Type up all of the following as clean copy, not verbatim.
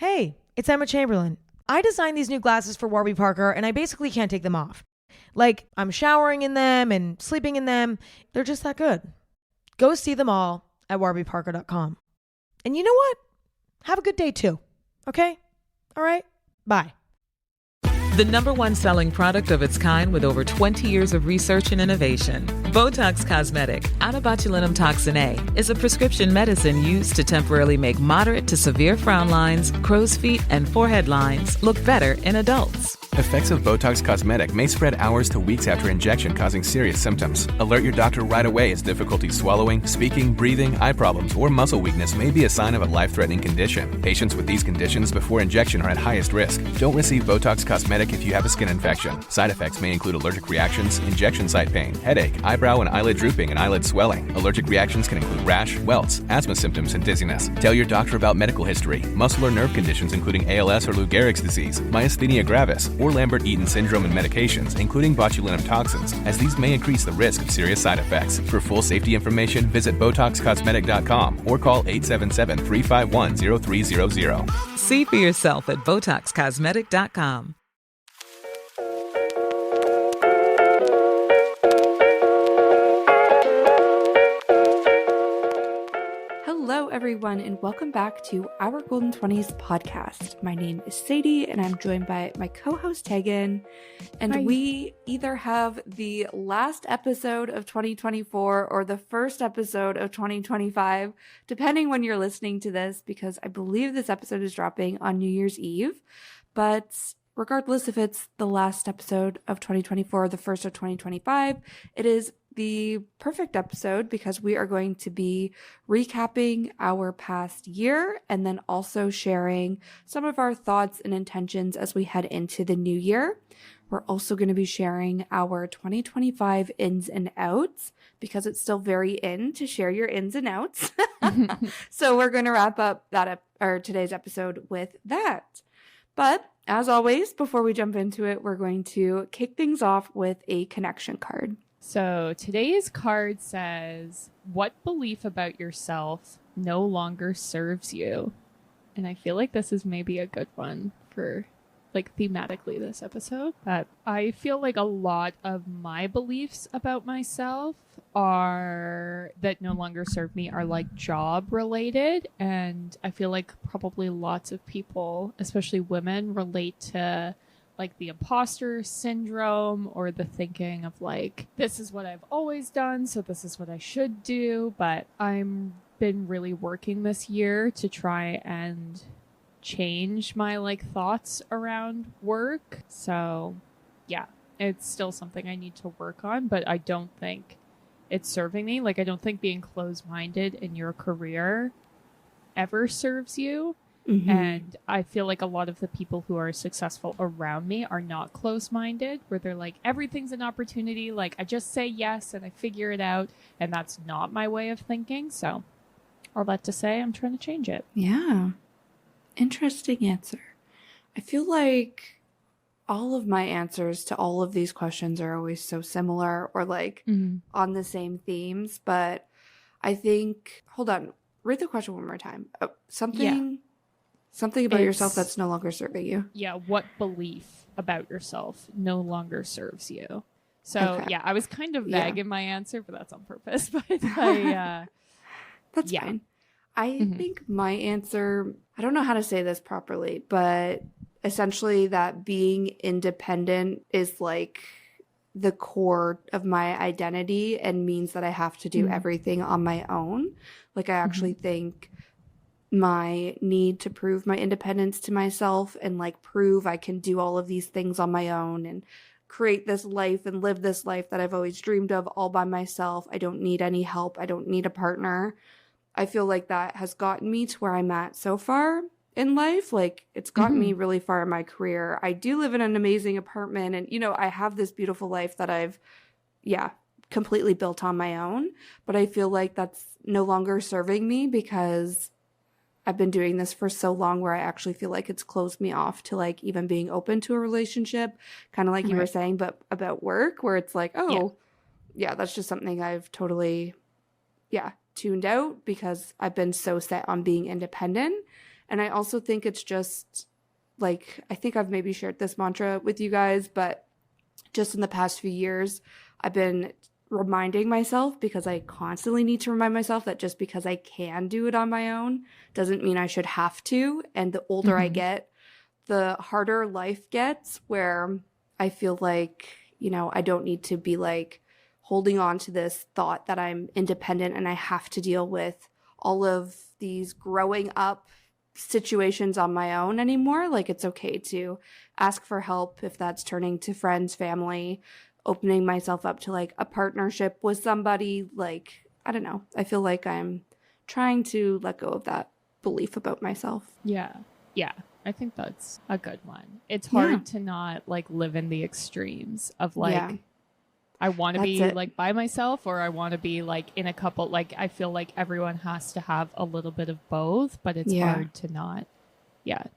Hey, it's Emma Chamberlain. I designed these new glasses for Warby Parker and I basically can't take them off. Like, I'm showering in them and sleeping in them. They're just that good. Go see them all at warbyparker.com. And you know what? Have a good day too. Okay? All right? Bye. The number one selling product of its kind with over 20 years of research and innovation. Botox Cosmetic, onabotulinum toxin A, is a prescription medicine used to temporarily make moderate to severe frown lines, crow's feet, and forehead lines look better in adults. Effects of Botox Cosmetic may spread hours to weeks after injection, causing serious symptoms. Alert your doctor right away as difficulty swallowing, speaking, breathing, eye problems, or muscle weakness may be a sign of a life-threatening condition. Patients with these conditions before injection are at highest risk. Don't receive Botox Cosmetic if you have a skin infection. Side effects may include allergic reactions, injection site pain, headache, eyebrow and eyelid drooping, and eyelid swelling. Allergic reactions can include rash, welts, asthma symptoms, and dizziness. Tell your doctor about medical history, muscle or nerve conditions including ALS or Lou Gehrig's disease, myasthenia gravis, or Lambert-Eaton syndrome, and medications, including botulinum toxins, as these may increase the risk of serious side effects. For full safety information, visit BotoxCosmetic.com or call 877-351-0300. See for yourself at BotoxCosmetic.com. Hello, everyone, and welcome back to our Golden 20s podcast. My name is Sadie, and I'm joined by my co-host Tegan. And Hi. We either have the last episode of 2024 or the first episode of 2025, depending when you're listening to this, because I believe this episode is dropping on New Year's Eve. But regardless if it's the last episode of 2024 or the first of 2025, it is the perfect episode because we are going to be recapping our past year and then also sharing some of our thoughts and intentions as we head into the new year. We're also going to be sharing our 2025 ins and outs because it's still very in to share your ins and outs. So we're going to wrap up today's episode with that. But as always, before we jump into it, we're going to kick things off with a connection card. So today's card says, what belief about yourself no longer serves you? And I feel like this is maybe a good one for like thematically this episode. But I feel like a lot of my beliefs about myself are that no longer serve me are like job related. And I feel like probably lots of people, especially women, relate to like the imposter syndrome or the thinking of like, this is what I've always done, so this is what I should do. But I'm been really working this year to try and change my like thoughts around work. So yeah, it's still something I need to work on, but I don't think it's serving me. Like, I don't think being closed-minded in your career ever serves you. Mm-hmm. And I feel like a lot of the people who are successful around me are not close-minded, where they're like, everything's an opportunity. Like, I just say yes and I figure it out. And that's not my way of thinking. So all that to say, I'm trying to change it. Yeah. Interesting answer. I feel like all of my answers to all of these questions are always so similar or like on the same themes. But I think, hold on, read the question one more time. Something about yourself that's no longer serving you. Yeah, what belief about yourself no longer serves you? So, yeah, I was kind of vague in my answer, but that's on purpose. But that's fine. I think my answer, I don't know how to say this properly, but essentially that being independent is like the core of my identity and means that I have to do everything on my own. Like, I actually think my need to prove my independence to myself and like prove I can do all of these things on my own and create this life and live this life that I've always dreamed of all by myself. I don't need any help. I don't need a partner. I feel like that has gotten me to where I'm at so far in life. Like, it's gotten me really far in my career. I do live in an amazing apartment and, you know, I have this beautiful life that I've, completely built on my own. But I feel like that's no longer serving me because I've been doing this for so long where I actually feel like it's closed me off to like even being open to a relationship, kind of like you were saying, but about work, where it's like, that's just something I've totally, tuned out because I've been so set on being independent. And I also think it's just like, I think I've maybe shared this mantra with you guys, but just in the past few years, I've been reminding myself, because I constantly need to remind myself that just because I can do it on my own doesn't mean I should have to. And the older I get, the harder life gets, where I feel like, you know, I don't need to be like holding on to this thought that I'm independent and I have to deal with all of these growing up situations on my own anymore. Like, it's okay to ask for help if that's turning to friends, family, opening myself up to like a partnership with somebody. Like, I don't know. I feel like I'm trying to let go of that belief about myself. Yeah. Yeah. I think that's a good one. It's hard to not like live in the extremes of like, I want to be like by myself, or I want to be like in a couple. Like, I feel like everyone has to have a little bit of both, but it's hard to not,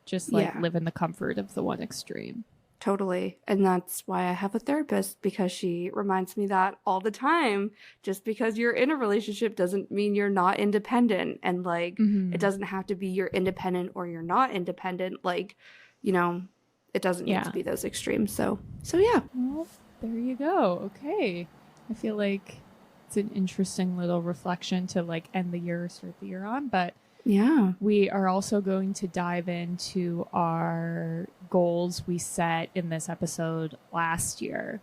just like live in the comfort of the one extreme. Totally. And that's why I have a therapist, because she reminds me that all the time. Just because you're in a relationship doesn't mean you're not independent. And like, it doesn't have to be you're independent or you're not independent. Like, you know, it doesn't need to be those extremes. So yeah. Well, there you go. Okay. I feel like it's an interesting little reflection to like end the year or start the year on, but we are also going to dive into our goals we set in this episode last year,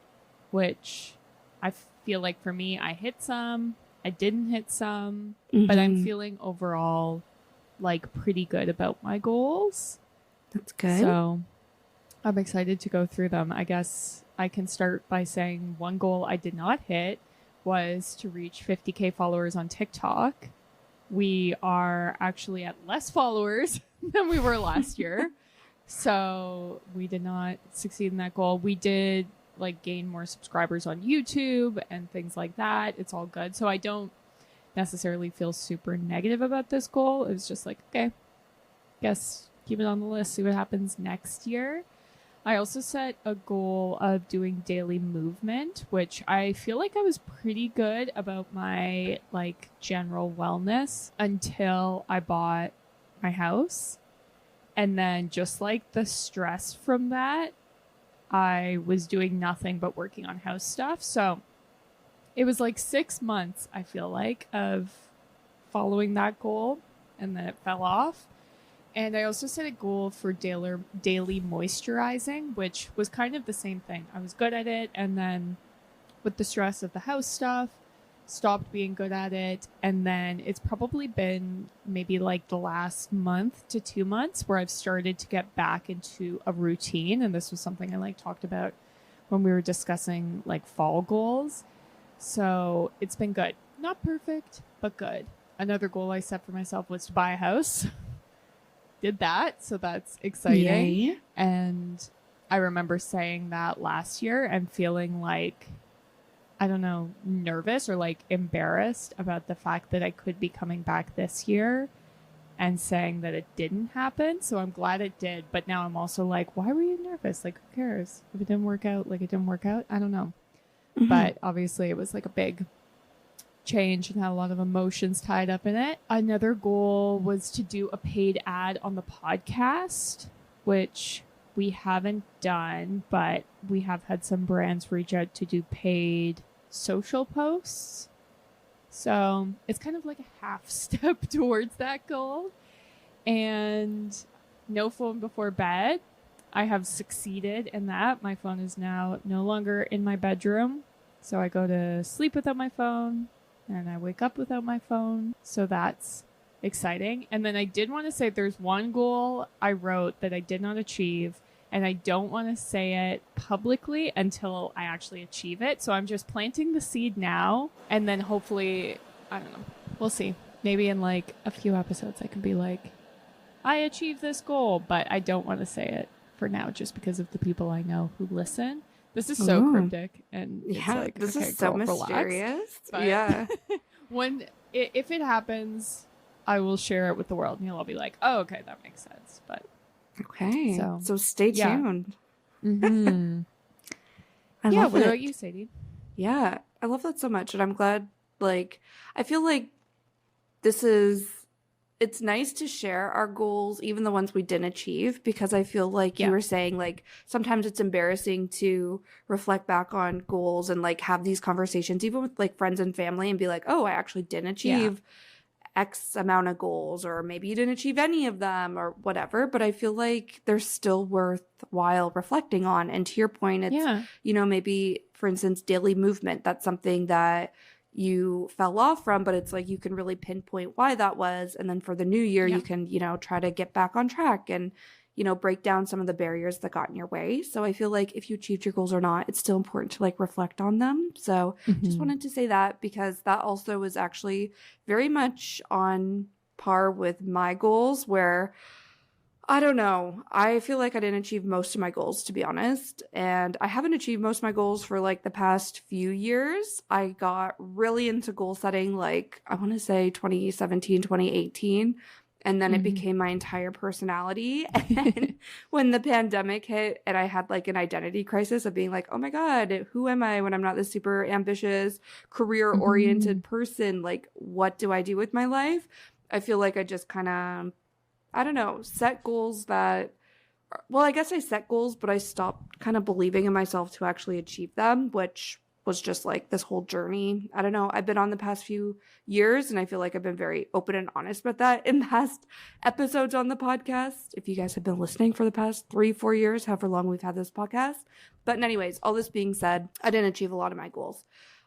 which I feel like for me, I hit some, I didn't hit some, but I'm feeling overall like pretty good about my goals. That's good. So I'm excited to go through them. I guess I can start by saying one goal I did not hit was to reach 50K followers on TikTok. We are actually at less followers than we were last year. So we did not succeed in that goal. We did like gain more subscribers on YouTube and things like that. It's all good. So I don't necessarily feel super negative about this goal. It was just like, okay, guess keep it on the list, see what happens next year. I also set a goal of doing daily movement, which I feel like I was pretty good about my like general wellness until I bought my house. And then just like the stress from that, I was doing nothing but working on house stuff. So it was like 6 months, I feel like, of following that goal, and then it fell off. And I also set a goal for daily moisturizing, which was kind of the same thing. I was good at it, and then with the stress of the house stuff, stopped being good at it. And then it's probably been maybe like the last month to 2 months where I've started to get back into a routine. And this was something I like talked about when we were discussing like fall goals. So it's been good. Not perfect, but good. Another goal I set for myself was to buy a house. Did that, so that's exciting. Yay. And I remember saying that last year and feeling like, I don't know, nervous or like embarrassed about the fact that I could be coming back this year and saying that it didn't happen. So I'm glad it did, but now I'm also like, why were you nervous? Like, who cares? If it didn't work out, like it didn't work out. I don't know. But obviously it was like a big change and had a lot of emotions tied up in it. Another goal was to do a paid ad on the podcast, which we haven't done, but we have had some brands reach out to do paid social posts. So it's kind of like a half step towards that goal. And no phone before bed. I have succeeded in that. My phone is now no longer in my bedroom. So I go to sleep without my phone and I wake up without my phone. So that's exciting. And then I did want to say there's one goal I wrote that I did not achieve, and I don't want to say it publicly until I actually achieve it. So I'm just planting the seed now, and then hopefully, I don't know, we'll see. Maybe in like a few episodes I can be like, I achieved this goal, but I don't want to say it for now just because of the people I know who listen. This is so cryptic, and it's like, this okay, is so girl, mysterious. but if it happens, I will share it with the world, and you'll all be like, "Oh, okay, that makes sense." But okay, so stay tuned. Mm-hmm. I yeah. love What it. about you, Sadie? Yeah, I love that so much, and I'm glad. Like, I feel like this is it's nice to share our goals, even the ones we didn't achieve, because I feel like you were saying, like, sometimes it's embarrassing to reflect back on goals and like have these conversations, even with like friends and family, and be like, oh, I actually didn't achieve X amount of goals, or maybe you didn't achieve any of them or whatever. But I feel like they're still worthwhile reflecting on. And to your point, it's, you know, maybe, for instance, daily movement. That's something that you fell off from, but it's like you can really pinpoint why that was. And then for the new year, you can, you know, try to get back on track and, you know, break down some of the barriers that got in your way. So I feel like if you achieved your goals or not, it's still important to like reflect on them. So just wanted to say that, because that also was actually very much on par with my goals, where I don't know, I feel like I didn't achieve most of my goals, to be honest. And I haven't achieved most of my goals for like the past few years. I got really into goal setting, like I want to say 2017, 2018. And then it became my entire personality. And when the pandemic hit and I had like an identity crisis of being like, oh my God, who am I when I'm not this super ambitious, career oriented person? Like, what do I do with my life? I feel like I just kind of, I don't know, set goals that, well, I guess I set goals, but I stopped kind of believing in myself to actually achieve them, which was just like this whole journey. I don't know. I've been on the past few years, and I feel like I've been very open and honest about that in past episodes on the podcast. If you guys have been listening for the past 3-4 years, however long we've had this podcast. But anyways, all this being said, I didn't achieve a lot of my goals.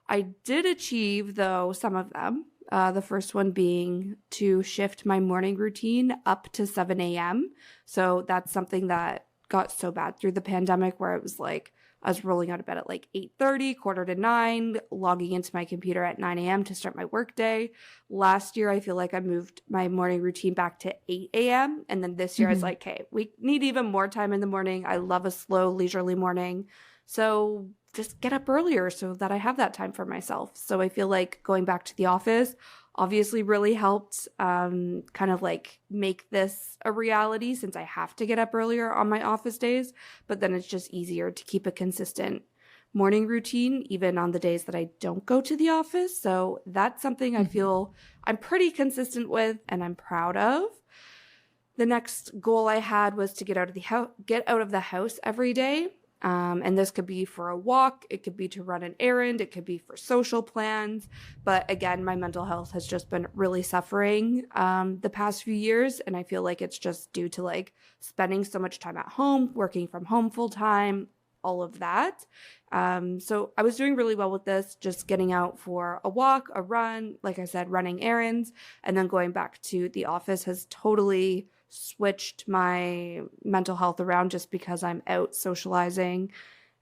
I did achieve, though, some of them. The first one being to shift my morning routine up to 7 a.m. So that's something that got so bad through the pandemic, where it was like I was rolling out of bed at like 8:30, 8:45, logging into my computer at 9 a.m. to start my workday. Last year, I feel like I moved my morning routine back to 8 a.m. And then this year, I was like, okay, we need even more time in the morning. I love a slow, leisurely morning. So just get up earlier so that I have that time for myself. So I feel like going back to the office obviously really helped kind of like make this a reality, since I have to get up earlier on my office days. But then it's just easier to keep a consistent morning routine, even on the days that I don't go to the office. So that's something I feel I'm pretty consistent with and I'm proud of. The next goal I had was to get out of the house every day. And this could be for a walk, it could be to run an errand, it could be for social plans. But again, my mental health has just been really suffering the past few years. And I feel like it's just due to like spending so much time at home, working from home full time, all of that. So I was doing really well with this, just getting out for a walk, a run, like I said, running errands, and then going back to the office has totally switched my mental health around, just because I'm out socializing.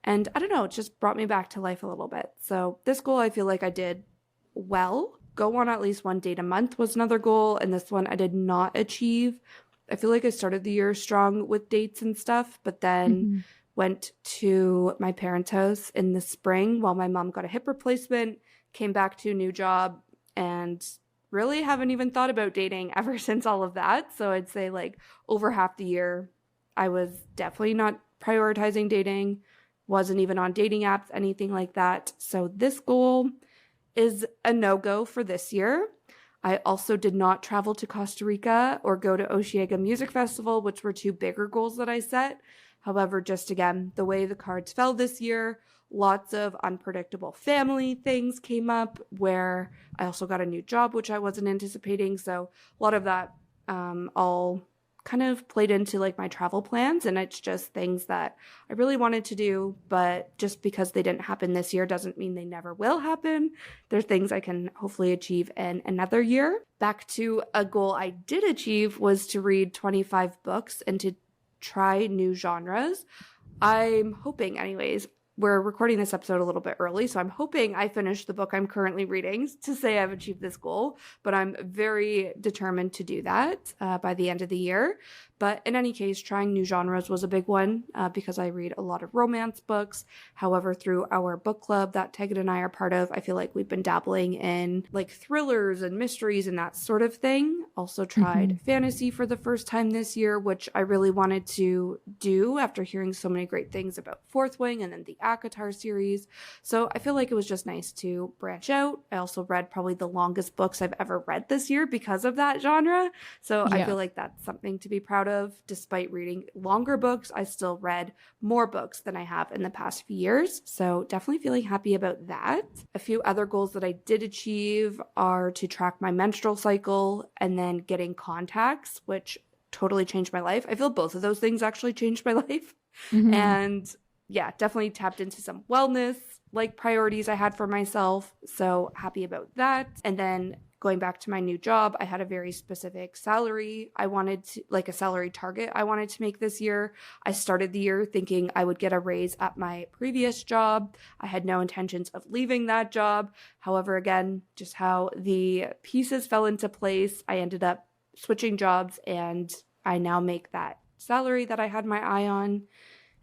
And I don't know, it just brought me back to life a little bit. So this goal, I feel like I did well. Go on at least one date a month was another goal. And this one I did not achieve. I feel like I started the year strong with dates and stuff, but then went to my parents' house in the spring while my mom got a hip replacement, came back to a new job, and really haven't even thought about dating ever since all of that. So I'd say like over half the year, I was definitely not prioritizing dating, wasn't even on dating apps, anything like that. So this goal is a no-go for this year. I also did not travel to Costa Rica or go to Osheaga Music Festival, which were two bigger goals that I set. However, just again, the way the cards fell this year, lots of unpredictable family things came up, where I also got a new job, which I wasn't anticipating. So a lot of that all kind of played into like my travel plans. And it's just things that I really wanted to do, but just because they didn't happen this year doesn't mean they never will happen. There's things I can hopefully achieve in another year. Back to a goal I did achieve was to read 25 books and to try new genres. I'm hoping, anyways, we're recording this episode a little bit early, so I'm hoping I finish the book I'm currently reading to say I've achieved this goal, but I'm very determined to do that by the end of the year. But in any case, trying new genres was a big one because I read a lot of romance books. However, through our book club that Tegan and I are part of, I feel like we've been dabbling in like thrillers and mysteries and that sort of thing. Also tried fantasy for the first time this year, which I really wanted to do after hearing so many great things about Fourth Wing and then the ACOTAR series. So I feel like it was just nice to branch out. I also read probably the longest books I've ever read this year because of that genre. So I feel like that's something to be proud of. Despite reading longer books, I still read more books than I have in the past few years. So definitely feeling happy about that. A few other goals that I did achieve are to track my menstrual cycle and then getting contacts, which totally changed my life. I feel both of those things actually changed my life. And yeah, definitely tapped into some wellness like priorities I had for myself. So happy about that. And then going back to my new job, I had a very specific salary. I wanted to, like a salary target I wanted to make this year. I started the year thinking I would get a raise at my previous job. I had no intentions of leaving that job. However, again, just how the pieces fell into place, I ended up switching jobs and I now make that salary that I had my eye on.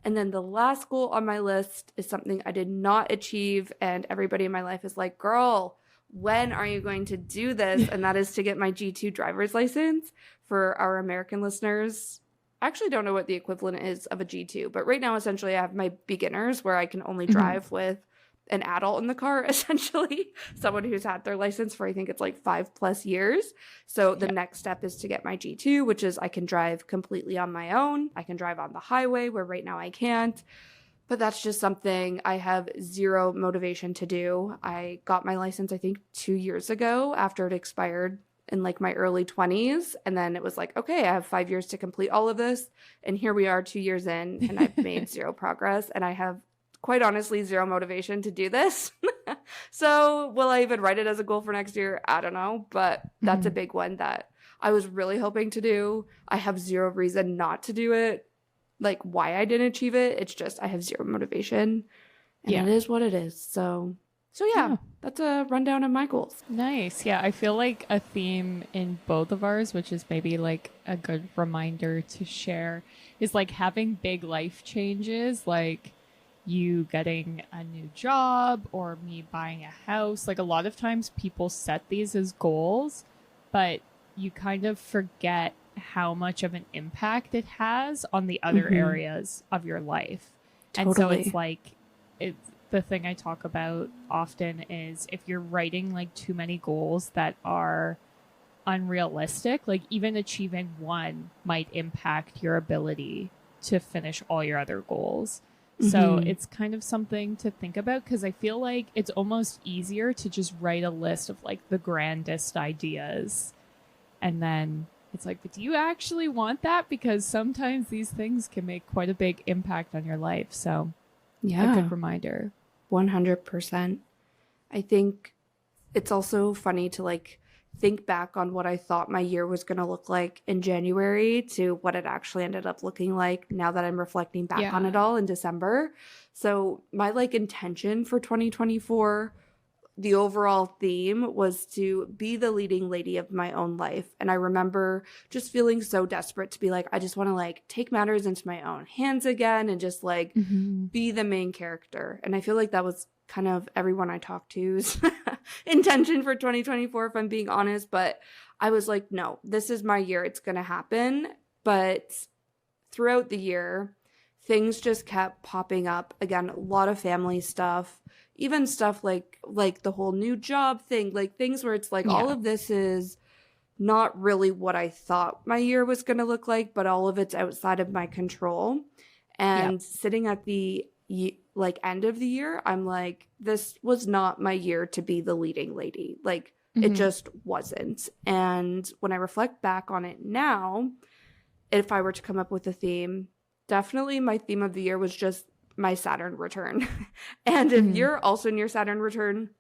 And then the last goal on my list is something I did not achieve. And everybody in my life is like, girl, when are you going to do this? And that is to get my G2 driver's license. For our American listeners, I actually don't know what the equivalent is of a G2, but right now, essentially, I have my beginners where I can only drive with an adult in the car, essentially, someone who's had their license for, I think it's like 5+ years. So the next step is to get my G2, which is I can drive completely on my own. I can drive on the highway where right now I can't. But that's just something I have zero motivation to do. I got my license, I think, 2 years ago after it expired in like my early 20s. And then it was like, okay, I have 5 years to complete all of this. And here we are 2 years in, and I've made zero progress. And I have, quite honestly, zero motivation to do this. So will I even write it as a goal for next year? I don't know. But that's a big one that I was really hoping to do. I have zero reason not to do it. Like why I didn't achieve it. It's just I have zero motivation. And it is what it is. So yeah, that's a rundown of my goals. Nice. Yeah, I feel like a theme in both of ours, which is maybe like a good reminder to share, is like having big life changes, like you getting a new job or me buying a house. Like a lot of times people set these as goals, but you kind of forget how much of an impact it has on the other areas of your life. And so it's like, it's the thing I talk about often is if you're writing like too many goals that are unrealistic, like even achieving one might impact your ability to finish all your other goals. So it's kind of something to think about, because I feel like it's almost easier to just write a list of like the grandest ideas. And then it's like, but do you actually want that? Because sometimes these things can make quite a big impact on your life. So a good reminder. 100%. I think it's also funny to like think back on what I thought my year was going to look like in January to what it actually ended up looking like now that I'm reflecting back on it all in December. So my like intention for 2024, the overall theme was to be the leading lady of my own life. And I remember just feeling so desperate to be like, I just want to like take matters into my own hands again and just like be the main character. And I feel like that was kind of everyone I talked to's intention for 2024, if I'm being honest. But I was like, no, this is my year. It's going to happen. But throughout the year, things just kept popping up. Again, a lot of family stuff, even stuff like the whole new job thing, like things where it's like all of this is not really what I thought my year was going to look like, but all of it's outside of my control. And sitting at the like end of the year, I'm like, this was not my year to be the leading lady. Like it just wasn't. And when I reflect back on it now, if I were to come up with a theme, definitely my theme of the year was just my Saturn return. And if you're also in your Saturn return,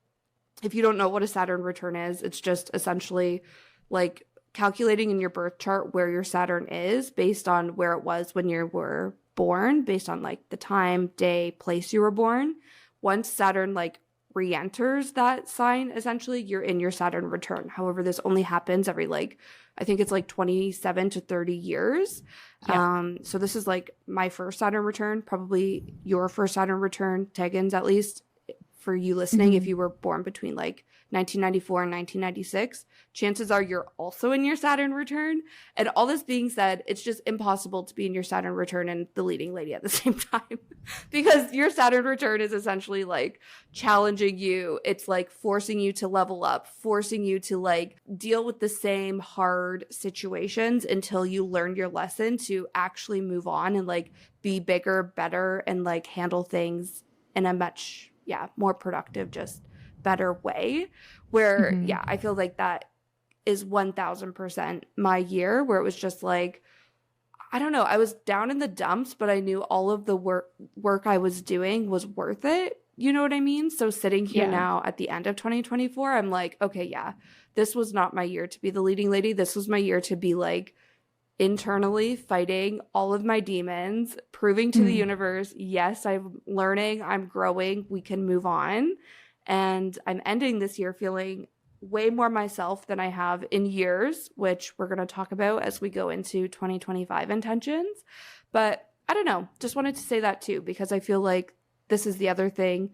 if you don't know what a Saturn return is, it's just essentially like calculating in your birth chart where your Saturn is based on where it was when you were born, based on like the time, day, place you were born. Once Saturn like re-enters that sign, essentially you're in your Saturn return. However, this only happens every like, I think it's like 27 to 30 years. So this is like my first Saturn return, probably your first Saturn return, Tegan's at least, for you listening, if you were born between like 1994 and 1996, chances are you're also in your Saturn return. And all this being said, it's just impossible to be in your Saturn return and the leading lady at the same time because your Saturn return is essentially like challenging you. It's like forcing you to level up, forcing you to like deal with the same hard situations until you learn your lesson to actually move on and like be bigger, better, and like handle things in a much, more productive, just better way. Where, I feel like that is 1000% my year, where it was just like, I don't know, I was down in the dumps, but I knew all of the work I was doing was worth it. You know what I mean? So sitting here now at the end of 2024, I'm like, okay, this was not my year to be the leading lady. This was my year to be like internally fighting all of my demons, proving to the universe, yes, I'm learning, I'm growing, we can move on. And I'm ending this year feeling way more myself than I have in years, which we're going to talk about as we go into 2025 intentions. But I don't know, just wanted to say that too, because I feel like this is the other thing.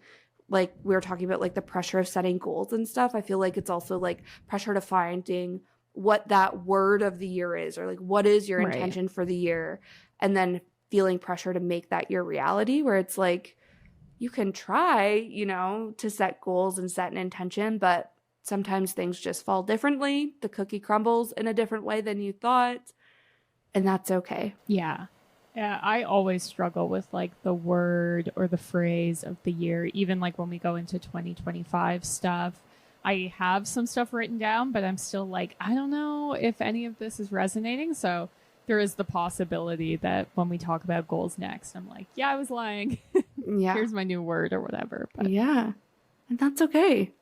Like we were talking about like the pressure of setting goals and stuff. I feel like it's also like pressure to finding what that word of the year is, or like what is your intention for the year, and then feeling pressure to make that your reality, where it's like you can try, you know, to set goals and set an intention, but sometimes things just fall differently. The cookie crumbles in a different way than you thought, and that's okay. Yeah, I always struggle with like the word or the phrase of the year, even like when we go into 2025 stuff. I have some stuff written down, but I'm still like, I don't know if any of this is resonating. So there is the possibility that when we talk about goals next, I'm like, I was lying. Here's my new word or whatever. But and that's okay.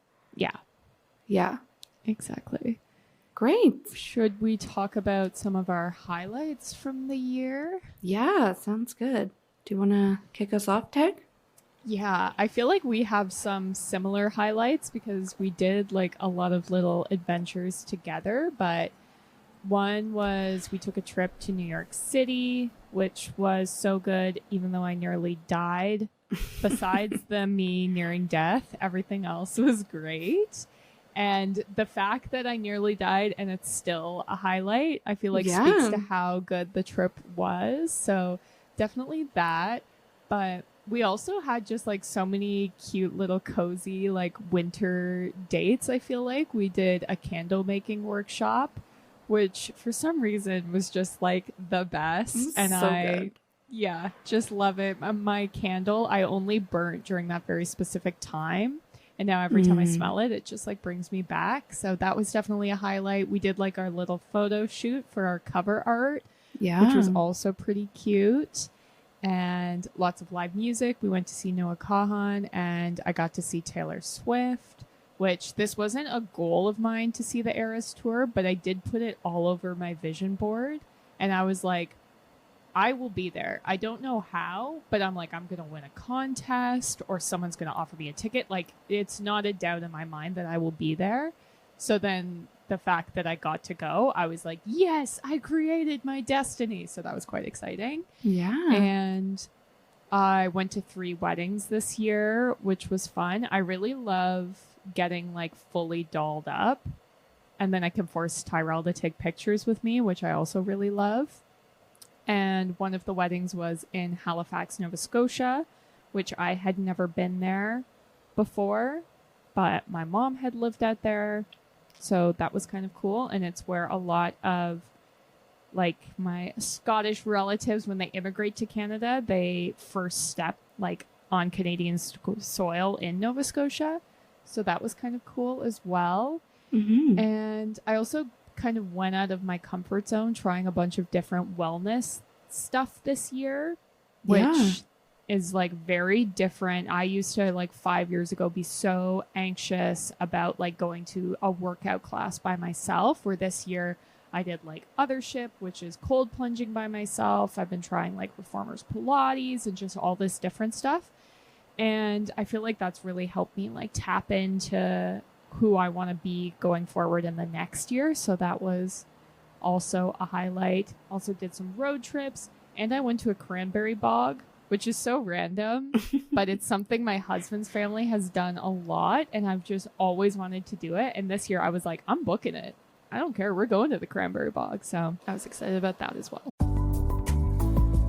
Yeah, exactly. Great. Should we talk about some of our highlights from the year? Yeah, sounds good. Do you want to kick us off, Teg? Yeah, I feel like we have some similar highlights because we did like a lot of little adventures together. But one was we took a trip to New York City, which was so good, even though I nearly died. Besides me nearing death, everything else was great. And the fact that I nearly died and it's still a highlight, I feel like speaks to how good the trip was. So definitely that. But we also had just like so many cute little cozy like winter dates. I feel like we did a candle making workshop, which for some reason was just like the best. And so good. Just love it. My candle, I only burnt during that very specific time. And now every time I smell it, it just like brings me back. So that was definitely a highlight. We did like our little photo shoot for our cover art, which was also pretty cute. And lots of live music. We went to see Noah Kahan, and I got to see Taylor Swift, which this wasn't a goal of mine to see the Eras Tour, but I did put it all over my vision board. And I was like, I will be there. I don't know how, but I'm like, I'm going to win a contest or someone's going to offer me a ticket. Like, it's not a doubt in my mind that I will be there. So then the fact that I got to go, I was like, yes, I created my destiny. So that was quite exciting. Yeah. And I went to 3 weddings this year, which was fun. I really love getting like fully dolled up. And then I can force Tyrell to take pictures with me, which I also really love. And one of the weddings was in Halifax, Nova Scotia, which I had never been there before, but my mom had lived out there. So that was kind of cool. And it's where a lot of like my Scottish relatives, when they immigrate to Canada, they first step like on Canadian soil in Nova Scotia. So that was kind of cool as well. And I also kind of went out of my comfort zone trying a bunch of different wellness stuff this year, which is like very different. I used to like 5 years ago be so anxious about like going to a workout class by myself, where this year I did like Othership, which is cold plunging by myself. I've been trying like reformers Pilates and just all this different stuff. And I feel like that's really helped me like tap into who I want to be going forward in the next year. So that was also a highlight. Also did some road trips, and I went to a cranberry bog, which is so random, but it's something my husband's family has done a lot, and I've just always wanted to do it. And this year I was like, I'm booking it. I don't care. We're going to the Cranberry Bog. So I was excited about that as well.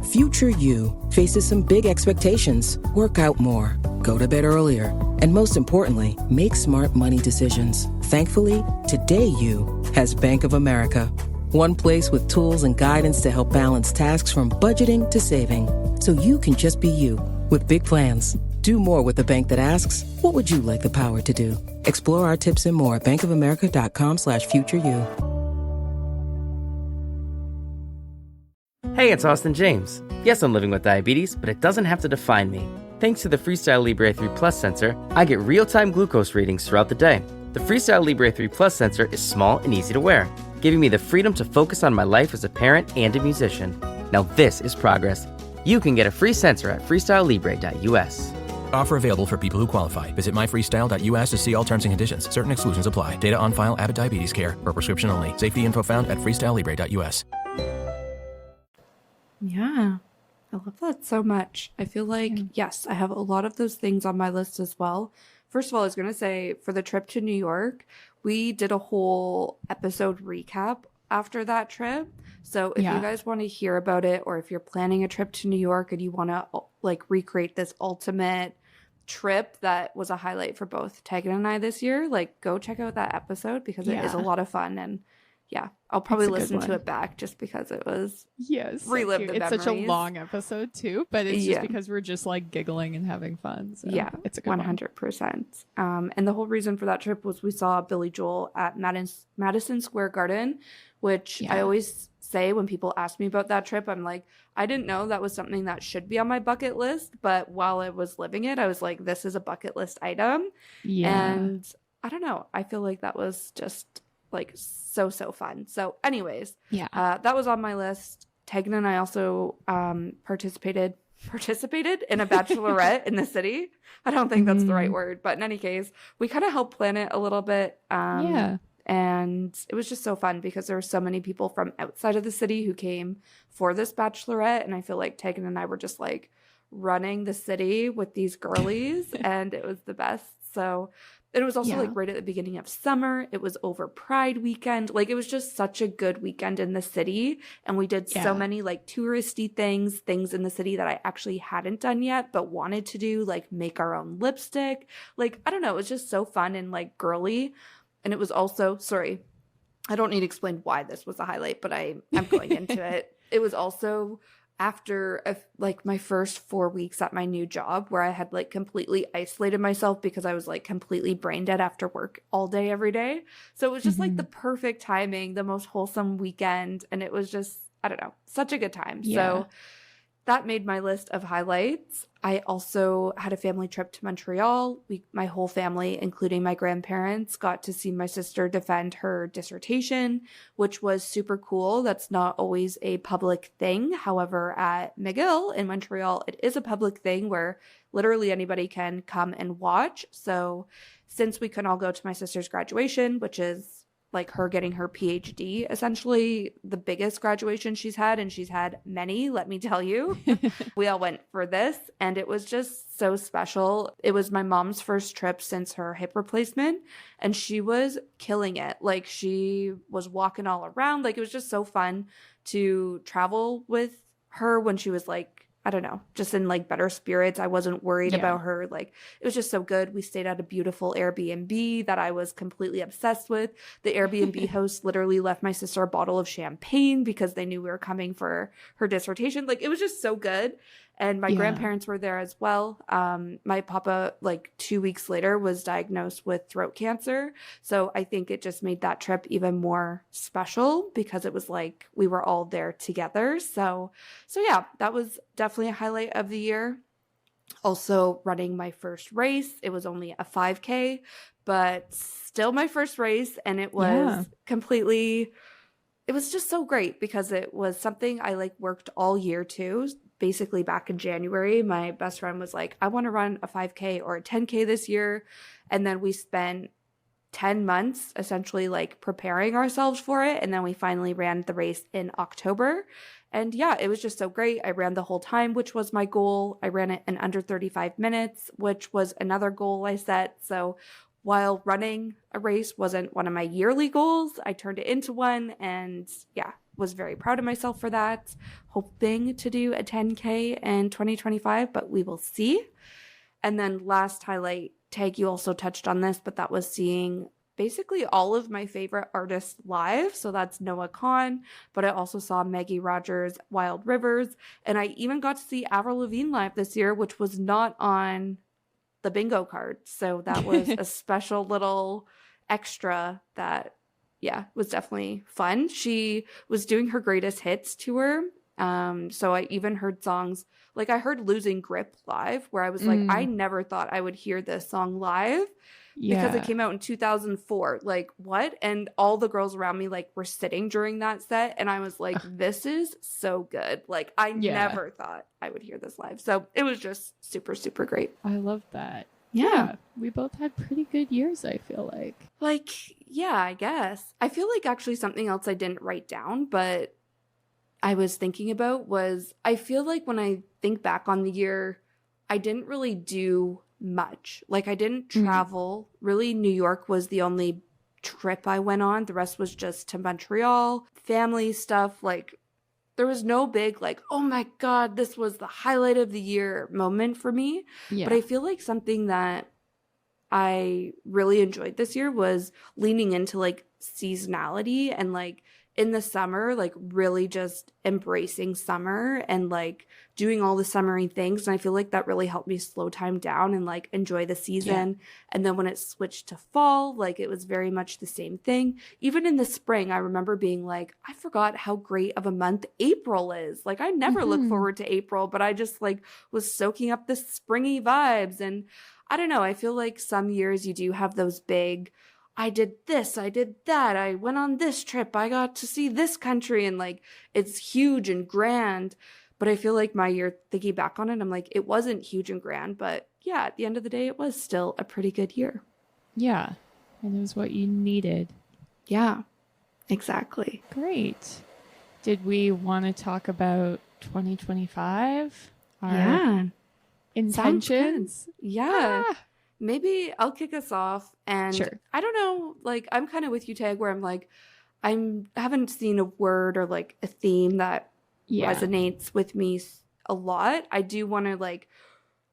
Future you faces some big expectations. Work out more, go to bed earlier, and most importantly, make smart money decisions. Thankfully, today you has Bank of America. One place with tools and guidance to help balance tasks from budgeting to saving. So you can just be you with big plans. Do more with a bank that asks, what would you like the power to do? Explore our tips and more at bankofamerica.com/futureyou. Hey, it's Austin James. Yes, I'm living with diabetes, but it doesn't have to define me. Thanks to the Freestyle Libre 3 Plus sensor, I get real-time glucose readings throughout the day. The Freestyle Libre 3 Plus sensor is small and easy to wear, giving me the freedom to focus on my life as a parent and a musician. Now this is progress. You can get a free sensor at freestylelibre.us. Offer available for people who qualify. Visit myfreestyle.us to see all terms and conditions. Certain exclusions apply. Data on file. Abbott Diabetes Care. For prescription only. Safety info found at freestylelibre.us. Yeah, I love that so much. I feel like, yes, I have a lot of those things on my list as well. First of all, I was going to say, for the trip to New York, we did a whole episode recap after that trip. So if you guys want to hear about it, or if you're planning a trip to New York and you want to like recreate this ultimate trip that was a highlight for both Tegan and I this year, like go check out that episode because it is a lot of fun. And yeah, I'll probably listen to it back just because it was relive the it's memories. such a long episode too, but it's just because we're just like giggling and having fun. So yeah, it's a good 100%. And the whole reason for that trip was we saw Billy Joel at Madison Square Garden, which I always say when people ask me about that trip, I'm like, I didn't know that was something that should be on my bucket list, but while I was living it, I was like, this is a bucket list item. And I don't know, I feel like that was just like so fun. So anyways, that was on my list. Tegan and I also participated in a bachelorette in the city. I don't think that's the right word, but in any case, we kind of helped plan it a little bit. And it was just so fun because there were so many people from outside of the city who came for this bachelorette. And I feel like Tegan and I were just like running the city with these girlies and it was the best. So it was also like right at the beginning of summer. It was over Pride weekend. Like it was just such a good weekend in the city. And we did so many like touristy things in the city that I actually hadn't done yet, but wanted to do, like make our own lipstick. Like, I don't know. It was just so fun and like girly. And it was also, sorry, I don't need to explain why this was a highlight, but I'm going into it. It was also after like my first 4 weeks at my new job where I had like completely isolated myself because I was like completely brain dead after work all day, every day. So it was just like the perfect timing, the most wholesome weekend. And it was just, I don't know, such a good time. So that made my list of highlights. I also had a family trip to Montreal. My whole family, including my grandparents, got to see my sister defend her dissertation, which was super cool. That's not always a public thing. However, at McGill in Montreal, it is a public thing where literally anybody can come and watch. So since we couldn't all go to my sister's graduation, which is like her getting her PhD, essentially the biggest graduation she's had, and she's had many, let me tell you. We all went for this, and it was just so special. It was my mom's first trip since her hip replacement, and she was killing it. Like, she was walking all around. Like, it was just so fun to travel with her when she was like, I don't know, just in like better spirits. I wasn't worried about her. Like, it was just so good. We stayed at a beautiful Airbnb that I was completely obsessed with. The Airbnb host literally left my sister a bottle of champagne because they knew we were coming for her dissertation. Like, it was just so good. And my grandparents were there as well. My papa, like 2 weeks later, was diagnosed with throat cancer. So I think it just made that trip even more special because it was like we were all there together. So yeah, that was definitely a highlight of the year. Also running my first race. It was only a 5K, but still my first race. And it was completely, it was just so great because it was something I like worked all year to. Basically back in January, my best friend was like, I want to run a 5K or a 10K this year. And then we spent 10 months essentially like preparing ourselves for it. And then we finally ran the race in October. And yeah, it was just so great. I ran the whole time, which was my goal. I ran it in under 35 minutes, which was another goal I set. So while running a race wasn't one of my yearly goals, I turned it into one, and yeah, was very proud of myself for that. Hoping to do a 10K in 2025, but we will see. And then last highlight, Tag, you also touched on this, but that was seeing basically all of my favorite artists live. So that's Noah Kahan, but I also saw Maggie Rogers, Wild Rivers, and I even got to see Avril Lavigne live this year, which was not on the bingo card. So that was a special little extra that, yeah, was definitely fun. She was doing her greatest hits tour. So I even heard songs like I heard Losing Grip live, where I was like, I never thought I would hear this song live because it came out in 2004. Like, what? And all the girls around me like were sitting during that set, and I was like, this is so good. Like, I never thought I would hear this live. So it was just super, super great. I love that. Yeah. We both had pretty good years, I feel like. Like, yeah, I guess. I feel like actually something else I didn't write down, but I was thinking about was I feel like when I think back on the year, I didn't really do much. Like, I didn't travel. Really, New York was the only trip I went on. The rest was just to Montreal, family stuff. Like, there was no big, like, oh my God, this was the highlight of the year moment for me. Yeah. But I feel like something that I really enjoyed this year was leaning into like seasonality and like in the summer, like really just embracing summer and like doing all the summery things. And I feel like that really helped me slow time down and like enjoy the season. Yeah. And then when it switched to fall, like it was very much the same thing. Even in the spring, I remember being like, I forgot how great of a month April is. Like I never look forward to April, but I just like was soaking up the springy vibes. And I don't know, I feel like some years you do have those big, I did this, I did that, I went on this trip, I got to see this country, and like it's huge and grand. But I feel like my year, thinking back on it, I'm like, it wasn't huge and grand, but yeah, at the end of the day, it was still a pretty good year. Yeah, and it was what you needed. Yeah, exactly. Great. Did we want to talk about 2025? Yeah. Intentions? Yeah. Maybe I'll kick us off, and sure. I don't know, like I'm kind of with you, Tag, where I'm like, haven't seen a word or like a theme that resonates with me a lot. I do want to like,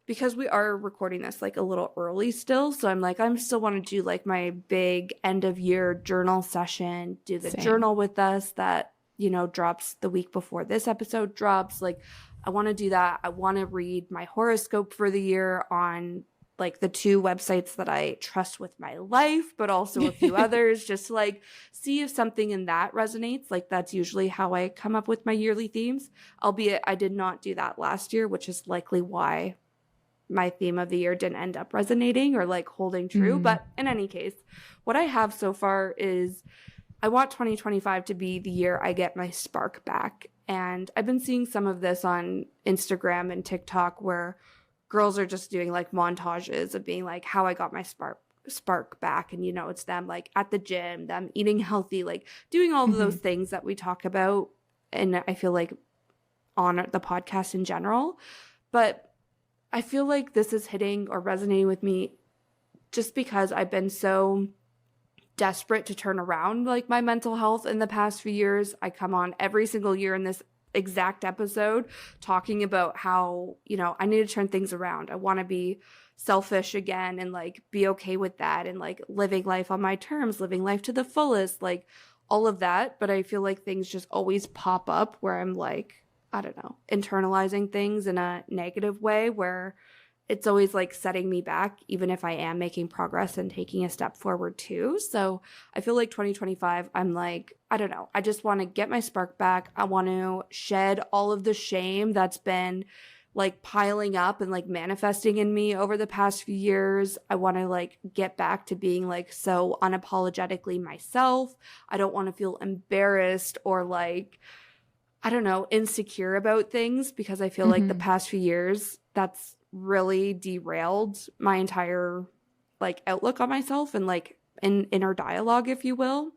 because we are recording this like a little early still, so I'm like, I still want to do like my big end of year journal session, do the journal with us that, you know, drops the week before this episode drops. Like I want to do that. I want to read my horoscope for the year on like the 2 websites that I trust with my life, but also a few others, just to like see if something in that resonates. Like that's usually how I come up with my yearly themes, albeit I did not do that last year, which is likely why my theme of the year didn't end up resonating or like holding true. But in any case, what I have so far is I want 2025 to be the year I get my spark back. And I've been seeing some of this on Instagram and TikTok where girls are just doing like montages of being like how I got my spark back. And, you know, it's them like at the gym, them eating healthy, like doing all of those things that we talk about. And I feel like on the podcast in general, but I feel like this is hitting or resonating with me just because I've been so desperate to turn around like my mental health in the past few years. I come on every single year in this exact episode talking about how, you know, I need to turn things around. I want to be selfish again and like be okay with that and like living life on my terms, living life to the fullest, like all of that. But I feel like things just always pop up where I'm like, I don't know, internalizing things in a negative way where it's always like setting me back, even if I am making progress and taking a step forward too. So I feel like 2025, I'm like, I don't know. I just want to get my spark back. I want to shed all of the shame that's been like piling up and like manifesting in me over the past few years. I want to like get back to being like so unapologetically myself. I don't want to feel embarrassed or like, I don't know, insecure about things because I feel like the past few years, that's really derailed my entire like outlook on myself and like an inner dialogue, if you will.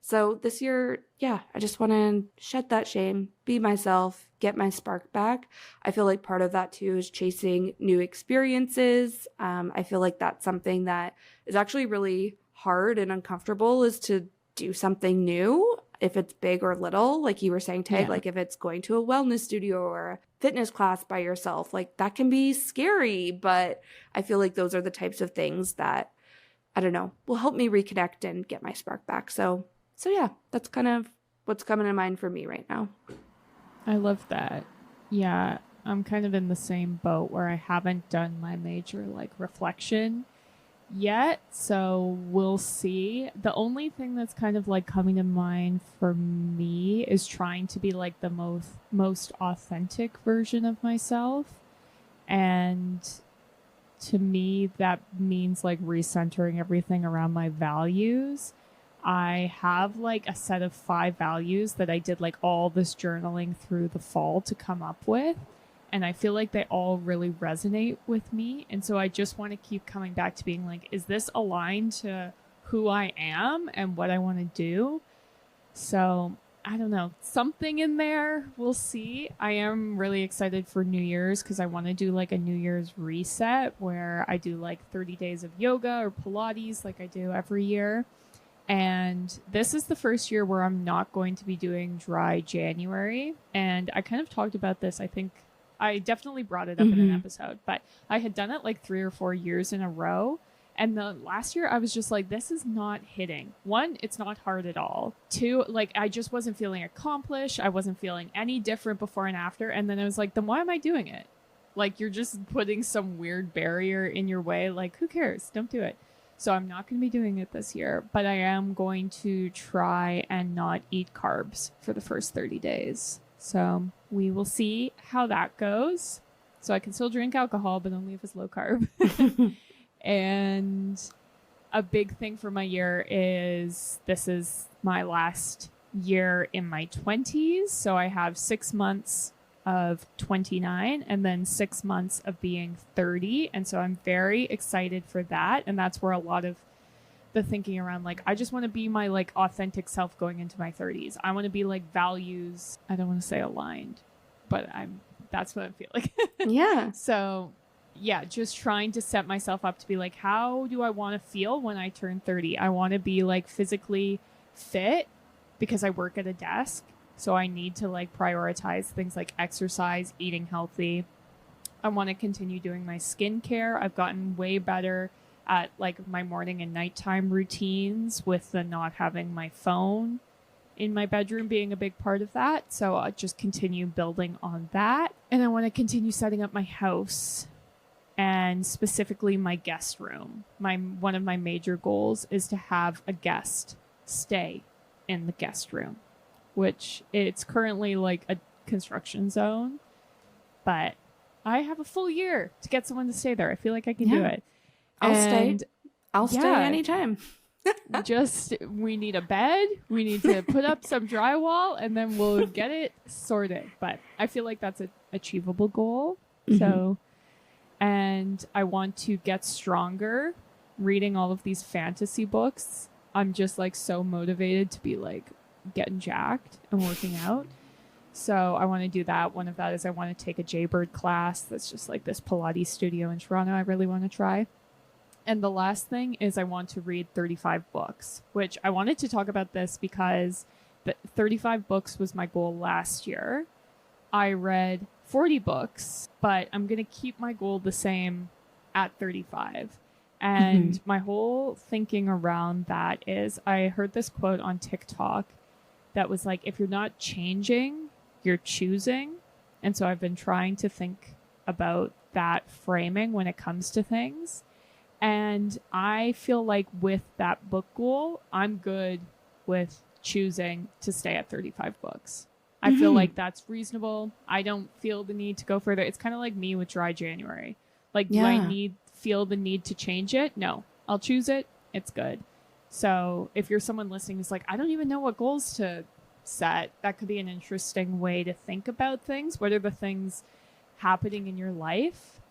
So this year, yeah, I just want to shed that shame, be myself, get my spark back. I feel like part of that too is chasing new experiences. I feel like that's something that is actually really hard and uncomfortable, is to do something new, if it's big or little. Like you were saying, Tag, like if it's going to a wellness studio or a fitness class by yourself, like that can be scary. But I feel like those are the types of things that, I don't know, will help me reconnect and get my spark back. So yeah, that's kind of what's coming to mind for me right now. I love that. Yeah, I'm kind of in the same boat where I haven't done my major like reflection yet, so we'll see. The only thing that's kind of like coming to mind for me is trying to be like the most authentic version of myself. And to me, that means like recentering everything around my values. I have like a set of 5 values that I did like all this journaling through the fall to come up with. And I feel like they all really resonate with me. And so I just want to keep coming back to being like, is this aligned to who I am and what I want to do? So I don't know, something in there. We'll see. I am really excited for New Year's because I want to do like a New Year's reset where I do like 30 days of yoga or Pilates like I do every year. And this is the first year where I'm not going to be doing dry January. And I kind of talked about this. I think I definitely brought it up in an episode, but I had done it like 3 or 4 years in a row. And the last year I was just like, this is not hitting. 1, it's not hard at all. 2, like I just wasn't feeling accomplished. I wasn't feeling any different before and after. And then I was like, then why am I doing it? Like you're just putting some weird barrier in your way. Like who cares? Don't do it. So I'm not going to be doing it this year, but I am going to try and not eat carbs for the first 30 days. So we will see how that goes. So I can still drink alcohol, but only if it's low carb. And a big thing for my year is this is my last year in my 20s. So I have 6 months of 29 and then 6 months of being 30. And so I'm very excited for that. And that's where a lot of the thinking around, like, I just want to be my like authentic self going into my 30s. I want to be like values. I don't want to say aligned, but that's what I'm feeling. Yeah. So yeah, just trying to set myself up to be like, how do I want to feel when I turn 30? I want to be like physically fit because I work at a desk. So I need to like prioritize things like exercise, eating healthy. I want to continue doing my skincare. I've gotten way better at like my morning and nighttime routines with the not having my phone in my bedroom being a big part of that. So I'll just continue building on that. And I want to continue setting up my house and specifically my guest room. One of my major goals is to have a guest stay in the guest room, which it's currently like a construction zone, but I have a full year to get someone to stay there. I feel like I can do it. I'll stay anytime. Just, we need a bed. We need to put up some drywall and then we'll get it sorted. But I feel like that's an achievable goal. So, and I want to get stronger reading all of these fantasy books. I'm just like so motivated to be like getting jacked and working out. So I want to do that. One of that is I want to take a Jaybird class. That's just like this Pilates studio in Toronto I really want to try. And the last thing is I want to read 35 books, which I wanted to talk about this because the 35 books was my goal last year. I read 40 books, but I'm going to keep my goal the same at 35. And my whole thinking around that is I heard this quote on TikTok that was like, if you're not changing, you're choosing. And so I've been trying to think about that framing when it comes to things. And I feel like with that book goal, I'm good with choosing to stay at 35 books. I feel like that's reasonable. I don't feel the need to go further. It's kind of like me with dry January. Like, do I feel the need to change it? No, I'll choose it. It's good. So if you're someone listening who's like, I don't even know what goals to set, that could be an interesting way to think about things. What are the things happening in your life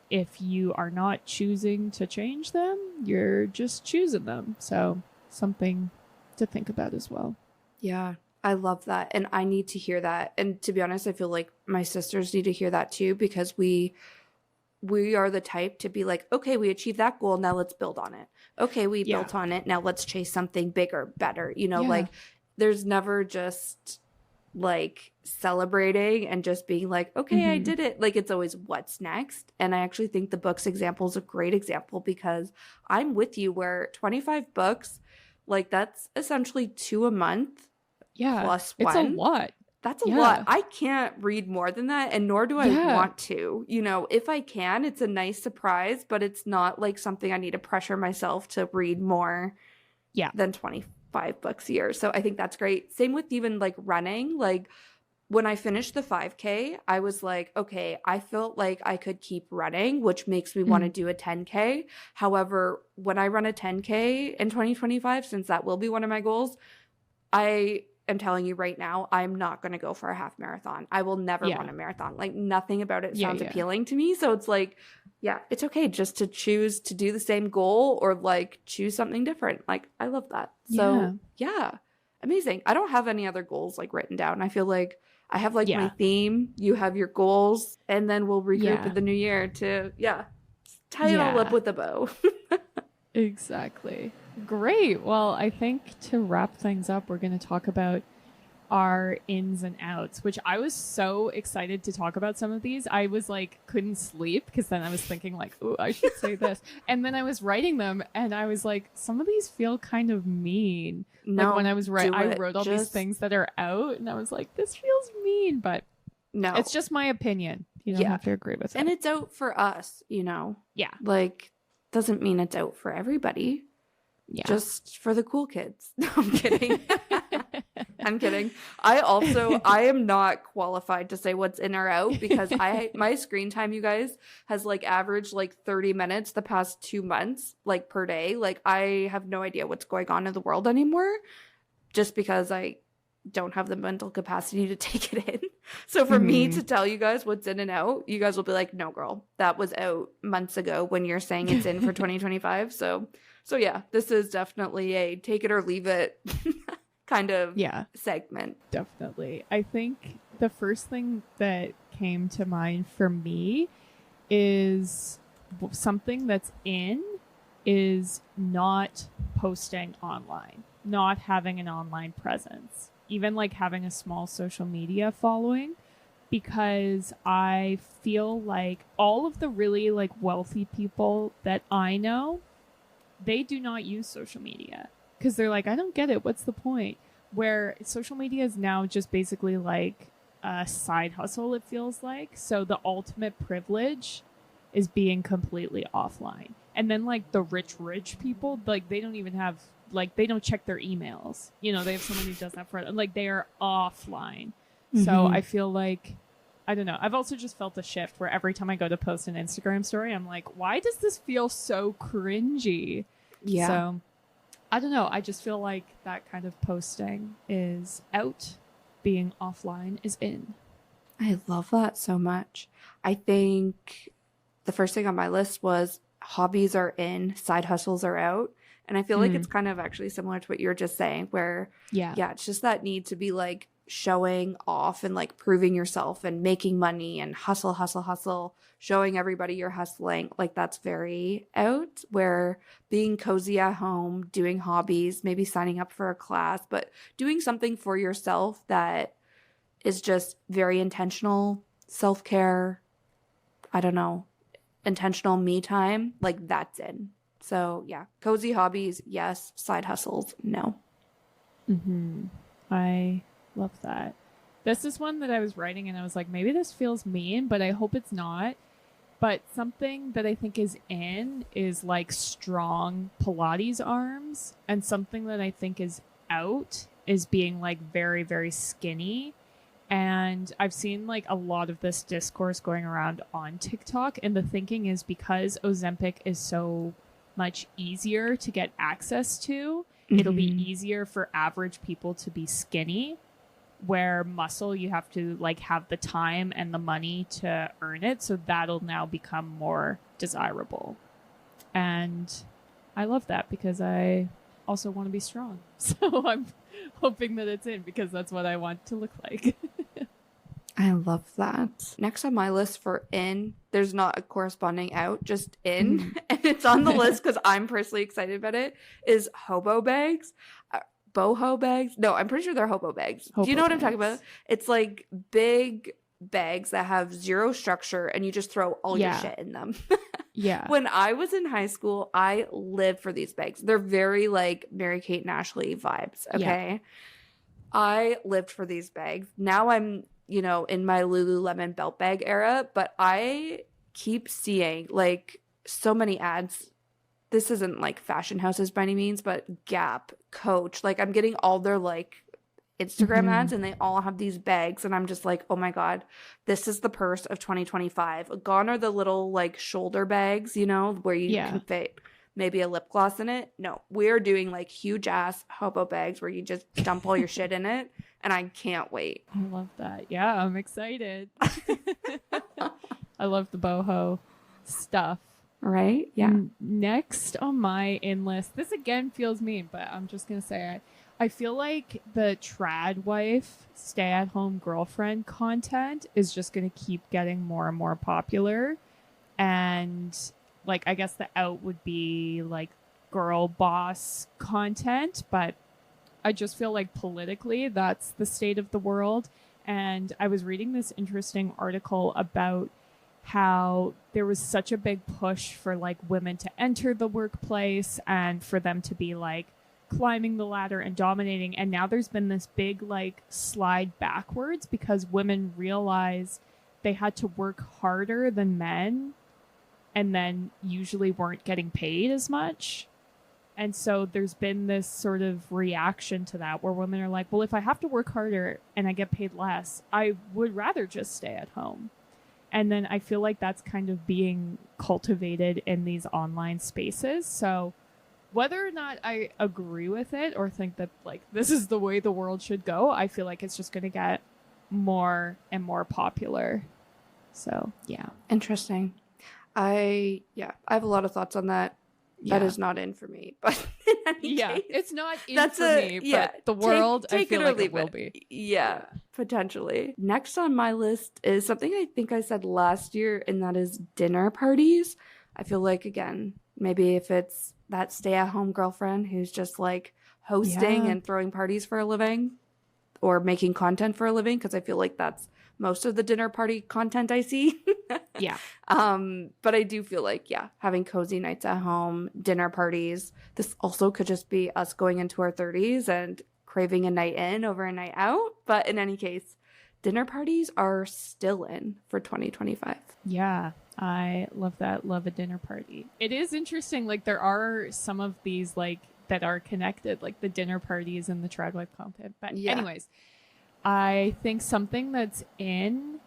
if you are not choosing to change them, you're just choosing them. So something to think about as well. Yeah, I love that. And I need to hear that. And to be honest, I feel like my sisters need to hear that too, because we are the type to be like, okay, we achieved that goal, now let's build on it. Okay, we built on it, now let's chase something bigger, better. You know, like there's never just like celebrating and just being like, okay, I did it. Like, it's always what's next. And I actually think the books example is a great example, because I'm with you where 25 books, like that's essentially 2 a month. Plus one. It's a lot. That's a lot. I can't read more than that, and nor do I want to. You know, if I can, it's a nice surprise, but it's not like something I need to pressure myself to read more than 25 books a year. So I think that's great. Same with even like running. Like when I finished the 5K, I was like, okay, I felt like I could keep running, which makes me want to do a 10K. However, when I run a 10K in 2025, since that will be one of my goals, I am telling you right now, I'm not going to go for a half marathon. I will never run a marathon. Like, nothing about it sounds appealing to me. So it's like, yeah, it's okay just to choose to do the same goal or like choose something different. Like, I love that. So yeah, amazing. I don't have any other goals like written down. I feel like I have like my theme, you have your goals, and then we'll regroup in the new year to tie it all up with a bow. Exactly. Great. Well, I think to wrap things up, we're going to talk about our ins and outs, which I was so excited to talk about some of these. I was like, couldn't sleep because then I was thinking like, oh, I should say this. And then I was writing them and I was like, some of these feel kind of mean. No, like when I was I wrote all these things that are out and I was like, this feels mean, but no, it's just my opinion. You don't have to agree with it. And it's out for us, you know? Yeah. Like, doesn't mean it's out for everybody. Yeah. Just for the cool kids. No, I'm kidding. I'm kidding. I am not qualified to say what's in or out, because my screen time, you guys, has like averaged like 30 minutes the past 2 months, like per day. Like, I have no idea what's going on in the world anymore, just because I don't have the mental capacity to take it in. So for me to tell you guys what's in and out, you guys will be like, no, girl, that was out months ago when you're saying it's in for 2025. So yeah, this is definitely a take it or leave it kind of segment. Definitely. I think the first thing that came to mind for me is something that's in is not posting online, not having an online presence, even like having a small social media following, because I feel like all of the really like wealthy people that I know, they do not use social media because they're like, I don't get it. What's the point? Where social media is now just basically like a side hustle, it feels like. So the ultimate privilege is being completely offline. And then like the rich people, like they don't even have, like they don't check their emails. You know, they have someone who does that for them. Like they are offline. So I feel like, I don't know. I've also just felt a shift where every time I go to post an Instagram story, I'm like, why does this feel so cringy? Yeah. So I don't know. I just feel like that kind of posting is out. Being offline is in. I love that so much. I think the first thing on my list was hobbies are in, side hustles are out. And I feel like it's kind of actually similar to what you were just saying, where, it's just that need to be like showing off and like proving yourself and making money and hustle, showing everybody you're hustling. Like that's very out, where being cozy at home, doing hobbies, maybe signing up for a class, but doing something for yourself that is just very intentional, self-care, I don't know, intentional me time, like that's in. So yeah, cozy hobbies, yes. Side hustles, no. I love that. This is one that I was writing and I was like, maybe this feels mean, but I hope it's not. But something that I think is in is like strong Pilates arms, and something that I think is out is being like very, very skinny. And I've seen like a lot of this discourse going around on TikTok, and the thinking is because Ozempic is so much easier to get access to, it'll be easier for average people to be skinny. where muscle, you have to like have the time and the money to earn it. So that'll now become more desirable. And I love that because I also want to be strong. So I'm hoping that it's in because that's what I want to look like. I love that. Next on my list for in, there's not a corresponding out, just in. And it's on the list because I'm personally excited about it, is hobo bags. Boho bags? No, I'm pretty sure they're hobo bags. Do you know what I'm talking about? It's like big bags that have zero structure and you just throw all your shit in them. Yeah. When I was in high school, I lived for these bags. They're very like Mary-Kate and Ashley vibes, okay? Yeah. I lived for these bags. Now I'm, you know, in my Lululemon belt bag era, but I keep seeing like so many ads. This isn't like fashion houses by any means, but Gap, Coach, like I'm getting all their like Instagram ads and they all have these bags and I'm just like, oh my God, this is the purse of 2025. Gone are the little like shoulder bags, you know, where you can fit maybe a lip gloss in it. No, we're doing like huge ass hobo bags where you just dump all your shit in it and I can't wait. I love that. Yeah, I'm excited. I love the boho stuff. Right? Yeah. Next on my in list, this again feels mean, but I'm just going to say I feel like the trad wife, stay-at-home girlfriend content is just going to keep getting more and more popular. And, like, I guess the out would be, like, girl boss content. But I just feel like politically that's the state of the world. And I was reading this interesting article about how there was such a big push for, like, women to enter the workplace and for them to be, like, climbing the ladder and dominating, and now there's been this big like slide backwards because women realize they had to work harder than men and then usually weren't getting paid as much. And so there's been this sort of reaction to that where women are like, well, if I have to work harder and I get paid less, I would rather just stay at home. And then I feel like that's kind of being cultivated in these online spaces. So whether or not I agree with it or think that like this is the way the world should go, I feel like it's just going to get more and more popular. So, yeah. Interesting. I have a lot of thoughts on that. That is not in for me, but in any case, it's not in for me, but the world, I feel like it will be. Yeah, potentially. Next on my list is something I think I said last year, and that is dinner parties. I feel like, again, maybe if it's that stay-at-home girlfriend who's just like hosting and throwing parties for a living or making content for a living, because I feel like that's most of the dinner party content I see. Yeah. But I do feel like, having cozy nights at home, dinner parties. This also could just be us going into our 30s and craving a night in over a night out. But in any case, dinner parties are still in for 2025. Yeah. I love that. Love a dinner party. It is interesting. Like there are some of these like that are connected, like the dinner parties and the trad wife content. But anyways, I think something that's in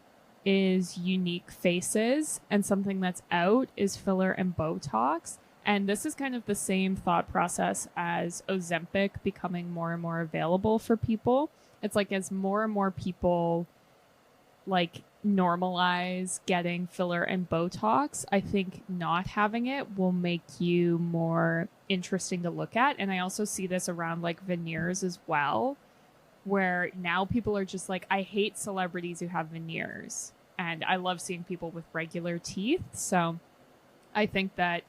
is unique faces and something that's out is filler and Botox. And this is kind of the same thought process as Ozempic becoming more and more available for people. It's like as more and more people like normalize getting filler and Botox, I think not having it will make you more interesting to look at. And I also see this around like veneers as well, where now people are just like, I hate celebrities who have veneers. And I love seeing people with regular teeth. So I think that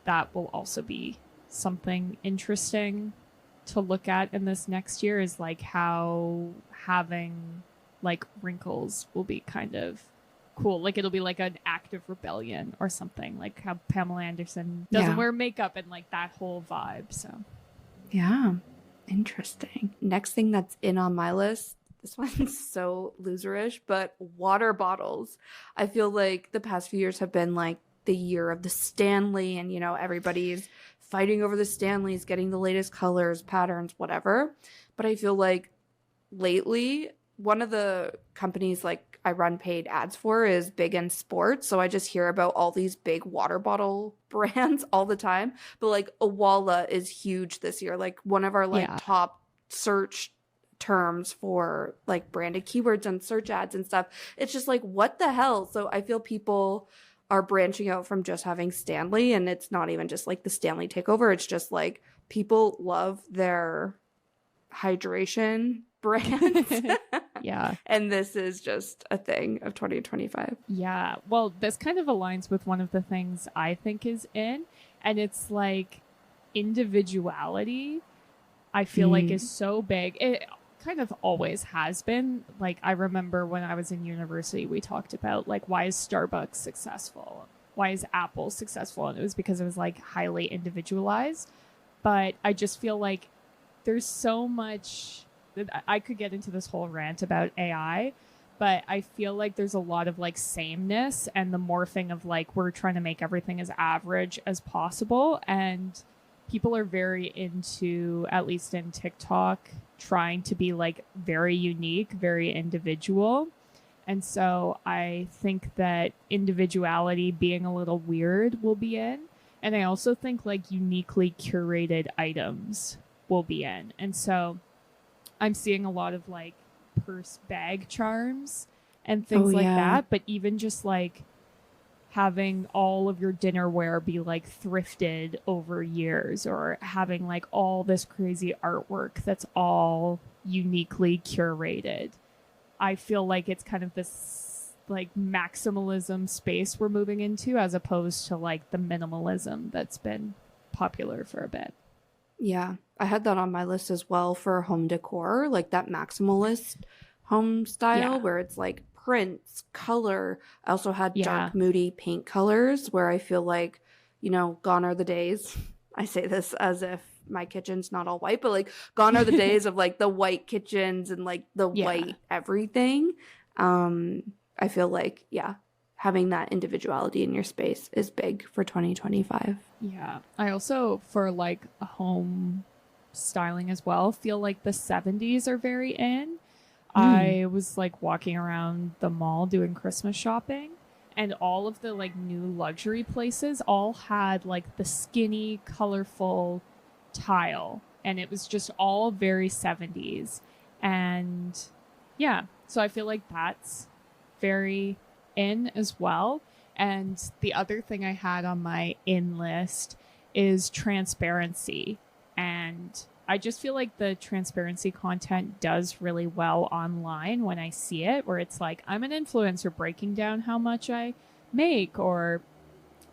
that will also be something interesting to look at in this next year, is like how having like wrinkles will be kind of cool. Like it'll be like an act of rebellion or something, like how Pamela Anderson doesn't wear makeup and like that whole vibe. So yeah, interesting. Next thing that's in on my list, this one's so loserish, but water bottles. I feel like the past few years have been like the year of the Stanley, and you know, everybody's fighting over the Stanleys, getting the latest colors, patterns, whatever. But I feel like lately, one of the companies like I run paid ads for is big in sports. So I just hear about all these big water bottle brands all the time. But like Awala is huge this year. Like one of our like top search terms for like branded keywords and search ads and stuff. It's just like, what the hell? So I feel people are branching out from just having Stanley, and it's not even just like the Stanley takeover. It's just like people love their hydration brands. Yeah. And this is just a thing of 2025. Yeah. Well, this kind of aligns with one of the things I think is in, and it's like individuality, I feel like is so big. It kind of always has been. Like, I remember when I was in university, we talked about like, why is Starbucks successful? Why is Apple successful? And it was because it was like highly individualized. But I just feel like there's so much. I could get into this whole rant about AI, but I feel like there's a lot of like sameness and the morphing of like, we're trying to make everything as average as possible. And people are very into, at least in TikTok, trying to be like very unique, very individual. And so I think that individuality, being a little weird, will be in. And I also think like uniquely curated items will be in. And so I'm seeing a lot of like purse bag charms and things like that. But even just like having all of your dinnerware be like thrifted over years, or having like all this crazy artwork that's all uniquely curated. I feel like it's kind of this like maximalism space we're moving into, as opposed to like the minimalism that's been popular for a bit. Yeah, I had that on my list as well for home decor, like that maximalist home style where it's like prints, color. I also had dark, moody paint colors where I feel like, you know, gone are the days. I say this as if my kitchen's not all white, but like gone are the days of like the white kitchens and like the white everything. I feel like, having that individuality in your space is big for 2025. Yeah. I also, for like a home styling as well, feel like the 70s are very in. I was like walking around the mall doing Christmas shopping, and all of the like new luxury places all had like the skinny, colorful tile, and it was just all very 70s. And yeah, so I feel like that's very in as well. And the other thing I had on my in list is transparency. And I just feel like the transparency content does really well online when I see it, where it's like, I'm an influencer breaking down how much I make, or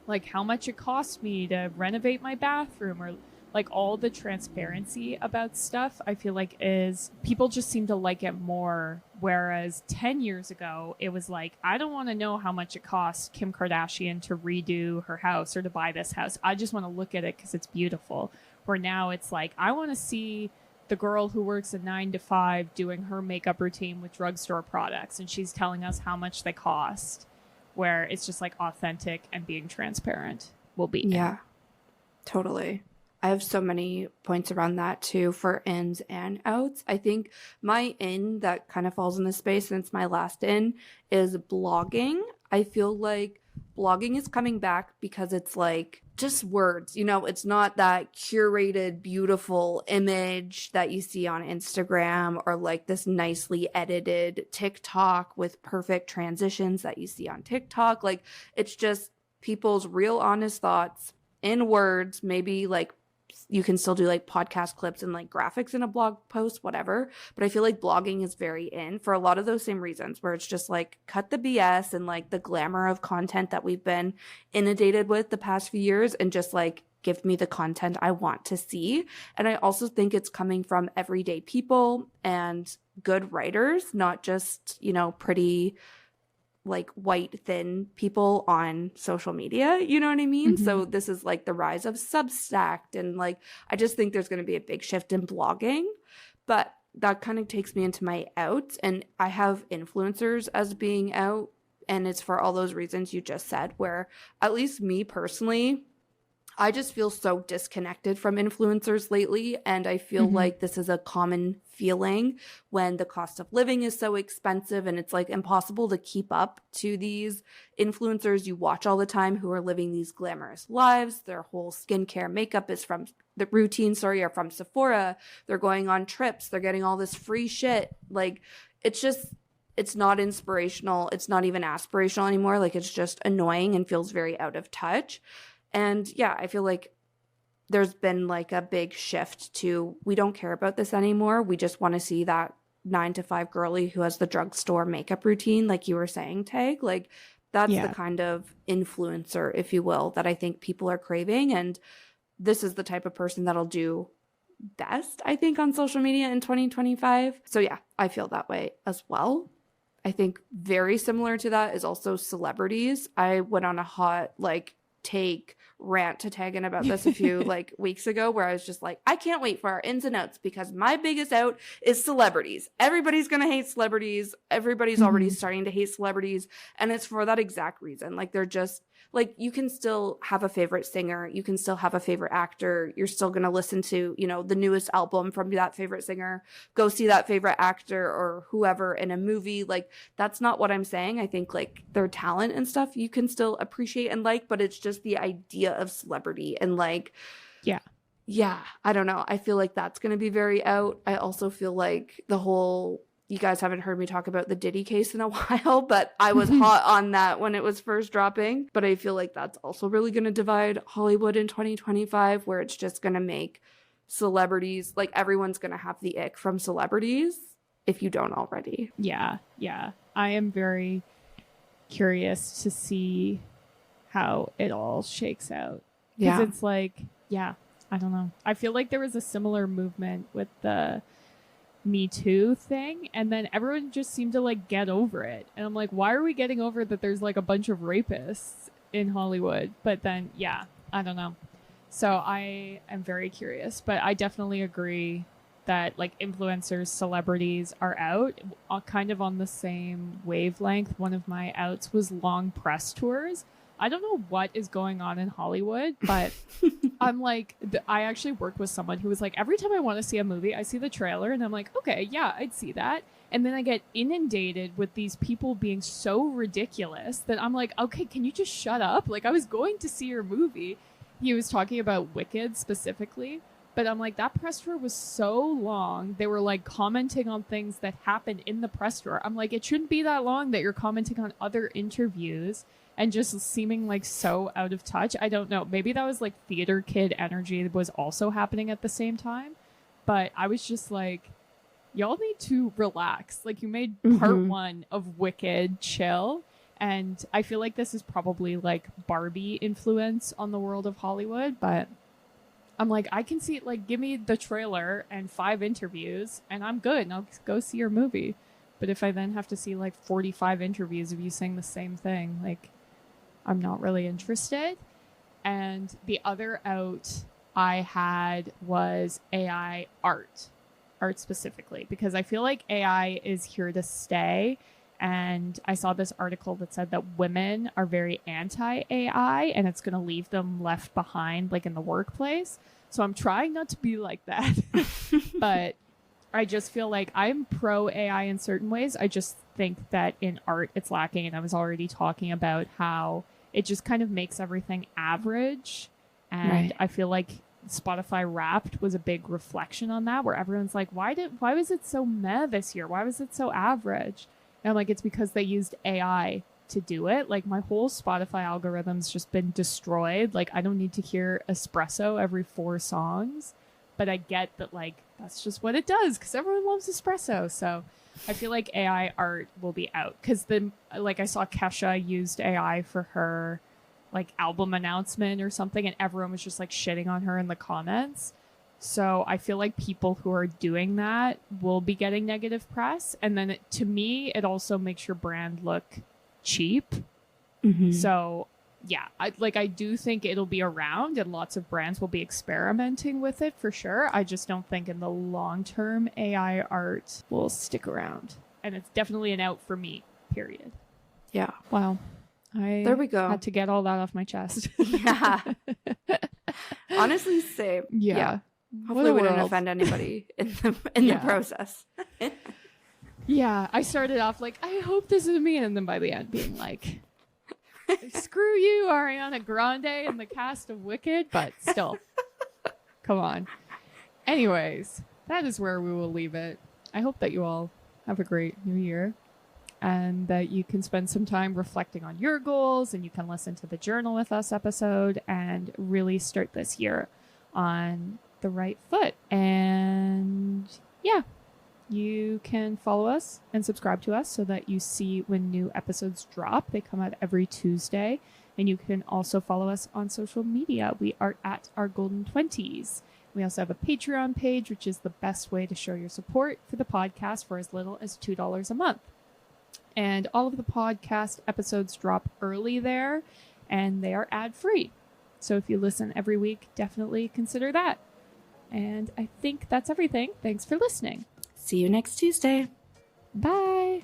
like how much it cost me to renovate my bathroom, or like all the transparency about stuff. I feel like is people just seem to like it more. Whereas 10 years ago, it was like, I don't want to know how much it costs Kim Kardashian to redo her house or to buy this house. I just want to look at it because it's beautiful. Where now it's like, I want to see the girl who works a 9 to 5 doing her makeup routine with drugstore products, and she's telling us how much they cost. Where it's just like authentic and being transparent will be. Yeah, totally. I have so many points around that too for ins and outs. I think my in that kind of falls in this space, and it's my last in, is blogging. I feel like blogging is coming back because it's like just words, you know, it's not that curated, beautiful image that you see on Instagram, or like this nicely edited TikTok with perfect transitions that you see on TikTok. Like, it's just people's real honest thoughts in words, maybe like you can still do like podcast clips and like graphics in a blog post, whatever. But I feel like blogging is very in for a lot of those same reasons, where it's just like cut the BS and like the glamour of content that we've been inundated with the past few years, and just like give me the content I want to see. And I also think it's coming from everyday people and good writers, not just, you know, pretty like white thin people on social media, you know what I mean? So this is like the rise of Substack, and like I just think there's going to be a big shift in blogging. But that kind of takes me into my outs, and I have influencers as being out, and it's for all those reasons you just said, where at least me personally, I just feel so disconnected from influencers lately. And I feel like this is a common feeling when the cost of living is so expensive and it's like impossible to keep up to these influencers you watch all the time who are living these glamorous lives. Their whole skincare makeup is from the routine, are from Sephora. They're going on trips. They're getting all this free shit. Like, it's just, it's not inspirational. It's not even aspirational anymore. Like, it's just annoying and feels very out of touch. And yeah, I feel like there's been like a big shift to, we don't care about this anymore. We just want to see that 9 to 5 girly who has the drugstore makeup routine, like you were saying, Tag. Like, that's the kind of influencer, if you will, that I think people are craving. And this is the type of person that'll do best, I think, on social media in 2025. So yeah, I feel that way as well. I think very similar to that is also celebrities. I went on a hot take rant to Tag in about this a few weeks ago, where I was just like, I can't wait for our ins and outs because my biggest out is celebrities. Everybody's gonna hate celebrities. Everybody's already starting to hate celebrities, and it's for that exact reason. Like, they're just you can still have a favorite singer, you can still have a favorite actor, you're still gonna listen to, the newest album from that favorite singer, go see that favorite actor or whoever in a movie. Like, that's not what I'm saying. I think their talent and stuff you can still appreciate and but it's just the idea of celebrity and yeah, I don't know. I feel like that's going to be very out. I also feel like the whole, you guys haven't heard me talk about the Diddy case in a while, but I was hot on that when it was first dropping. But I feel like that's also really going to divide Hollywood in 2025, where it's just going to make celebrities, everyone's going to have the ick from celebrities if you don't already. Yeah. I am very curious to see how it all shakes out. Yeah. Because it's I don't know. I feel like there was a similar movement with the Me Too thing, and then everyone just seemed to get over it. And I'm like, why are we getting over that there's a bunch of rapists in Hollywood? But then, I don't know. So I am very curious, but I definitely agree that influencers, celebrities are out kind of on the same wavelength. One of my outs was long press tours. I don't know what is going on in Hollywood, but I'm I actually worked with someone who was every time I want to see a movie, I see the trailer and I'm like, okay, yeah, I'd see that. And then I get inundated with these people being so ridiculous that I'm like, okay, can you just shut up? I was going to see your movie. He was talking about Wicked specifically, but I'm like, that press tour was so long. They were commenting on things that happened in the press tour. I'm like, it shouldn't be that long that you're commenting on other interviews and just seeming so out of touch. I don't know. Maybe that was theater kid energy that was also happening at the same time. But I was just y'all need to relax. You made part one of Wicked chill. And I feel like this is probably Barbie influence on the world of Hollywood. But I'm I can see it. Give me the trailer and 5 interviews and I'm good. And I'll go see your movie. But if I then have to see 45 interviews of you saying the same thing, I'm not really interested. And the other out I had was AI art specifically, because I feel like AI is here to stay. And I saw this article that said that women are very anti-AI and it's going to leave them left behind, in the workplace. So I'm trying not to be like that. But I just feel like I'm pro AI in certain ways. I just think that in art it's lacking. And I was already talking about how it just kind of makes everything average. And right. I feel like Spotify Wrapped was a big reflection on that, where everyone's like, why was it so meh this year? Why was it so average? And I'm like, it's because they used AI to do it. My whole Spotify algorithm's just been destroyed. I don't need to hear espresso every 4 songs, but I get that that's just what it does because everyone loves espresso. So I feel like AI art will be out because I saw Kesha used AI for her album announcement or something, and everyone was just shitting on her in the comments. So I feel like people who are doing that will be getting negative press. And then to me, it also makes your brand look cheap. So yeah, I do think it'll be around and lots of brands will be experimenting with it for sure. I just don't think in the long term AI art will stick around. And it's definitely an out for me, period. Yeah. Wow. There we go. Had to get all that off my chest. Yeah. Honestly, same. Yeah. Hopefully What we a didn't world. offend anybody in the process. Yeah, I started off like, I hope this is me, and then by the end being like, screw you, Ariana Grande and the cast of Wicked, but still, come on. Anyways, that is where we will leave it. I hope that you all have a great new year and that you can spend some time reflecting on your goals, and you can listen to the Journal with Us episode and really start this year on the right foot. And yeah, you can follow us and subscribe to us so that you see when new episodes drop. They come out every Tuesday. And you can also follow us on social media. We are at Our Golden 20s. We also have a Patreon page, which is the best way to show your support for the podcast for as little as $2 a month. And all of the podcast episodes drop early there, and they are ad-free. So if you listen every week, definitely consider that. And I think that's everything. Thanks for listening. See you next Tuesday. Bye.